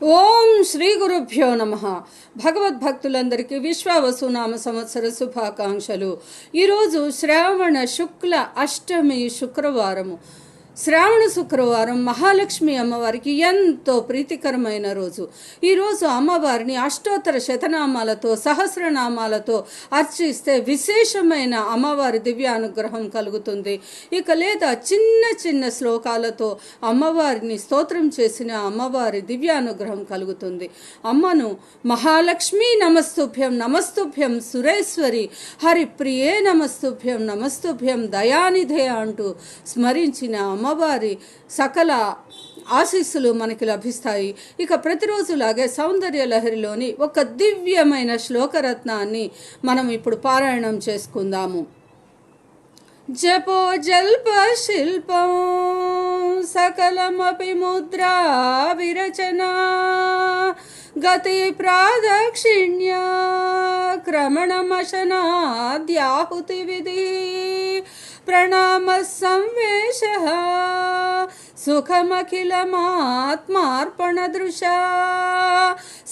ఓం శ్రీ గురుభ్యో నమః. భగవద్భక్తులందరికీ విశ్వావసునామ సంవత్సర శుభాకాంక్షలు. ఈరోజు శ్రావణ శుక్ల అష్టమి శుక్రవారము. శ్రావణ శుక్రవారం మహాలక్ష్మి అమ్మవారికి ఎంతో ప్రీతికరమైన రోజు. ఈరోజు అమ్మవారిని అష్టోత్తర శతనామాలతో సహస్రనామాలతో అర్చిస్తే విశేషమైన అమ్మవారి దివ్యానుగ్రహం కలుగుతుంది. ఇక లేదా చిన్న చిన్న శ్లోకాలతో అమ్మవారిని స్తోత్రం చేసిన అమ్మవారి దివ్యానుగ్రహం కలుగుతుంది. అమ్మను మహాలక్ష్మి నమస్తుభ్యం నమస్తుభ్యం సురేశ్వరి హరిప్రియే నమస్తుభ్యం నమస్తుభ్యం దయానిధే అంటూ స్మరించిన అమ్మవారి సకల ఆశీస్సులు మనకి లభిస్తాయి. ఇక ప్రతిరోజులాగే సౌందర్య లహరిలోని ఒక దివ్యమైన శ్లోకరత్నాన్ని మనం ఇప్పుడు పారాయణం చేసుకుందాము. జపో జల్ప శిల్పం సకలమపి ముద్రా విరచనా గతి ప్రాదక్షిణ్య క్రమణమశనాద్యాహుతి విధి ప్రణామ సంవేశ సుఖమఖిలమాత్మార్పణదృశా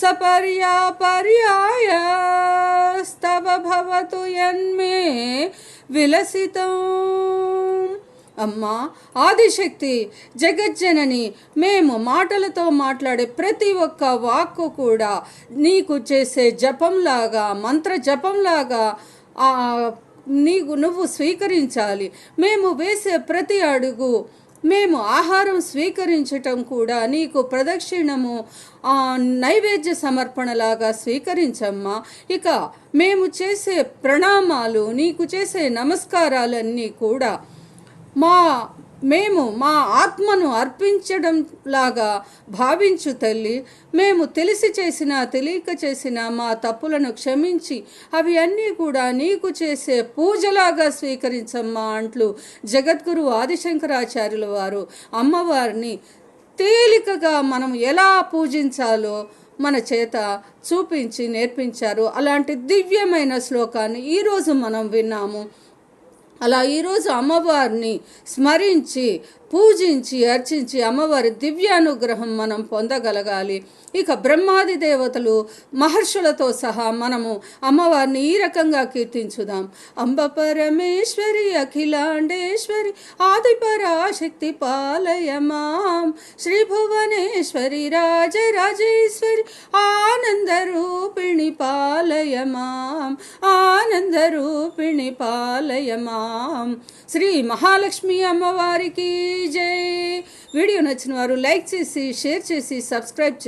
సపర్యాపర్యాయస్తవ భవతు యన్మే విలసితం. అమ్మా ఆదిశక్తి జగజ్జనని, మేము మాటలతో మాట్లాడే ప్రతి ఒక్క వాక్కు కూడా నీకు చేసే జపంలాగా మంత్ర జపంలాగా నువ్వు స్వీకరించాలి. మేము వేసే ప్రతి అడుగు, మేము ఆహారం స్వీకరించటం కూడా నీకు ప్రదక్షిణము నైవేద్య సమర్పణలాగా స్వీకరించమ్మా. ఇక మేము చేసే ప్రణామాలు, నీకు చేసే నమస్కారాలన్నీ కూడా మేము మా ఆత్మను అర్పించడం లాగా భావించు తల్లి. మేము తెలిసి చేసిన తెలియక చేసిన మా తప్పులను క్షమించి అవి అన్నీ కూడా నీకు చేసే పూజలాగా స్వీకరించమ్మా అంటూ జగద్గురు ఆదిశంకరాచార్యుల వారు అమ్మవారిని తేలికగా మనం ఎలా పూజించాలో మన చేత చూపించి నేర్పించారు. అలాంటి దివ్యమైన శ్లోకాన్ని ఈరోజు మనం విన్నాము. అలా ఈరోజు అమ్మవారిని స్మరించి పూజించి అర్చించి అమ్మవారి దివ్యానుగ్రహం మనం పొందగలగాలి. ఇక బ్రహ్మాది దేవతలు మహర్షులతో సహా మనము అమ్మవారిని ఈ రకంగా కీర్తించుదాం. అంబ పరమేశ్వరి అఖిలాండేశ్వరి ఆదిపరాశక్తి పాలయమాం శ్రీ భువనేశ్వరి రాజరాజేశ్వరి ఆనందరూపిణి పాలయమాం ఆనందరూపిణి పాలయమాం. శ్రీ మహాలక్ష్మి అమ్మవారికి జై. వీడియో నచ్చిన వారు లైక్ చేసి షేర్ చేసి సబ్స్క్రైబ్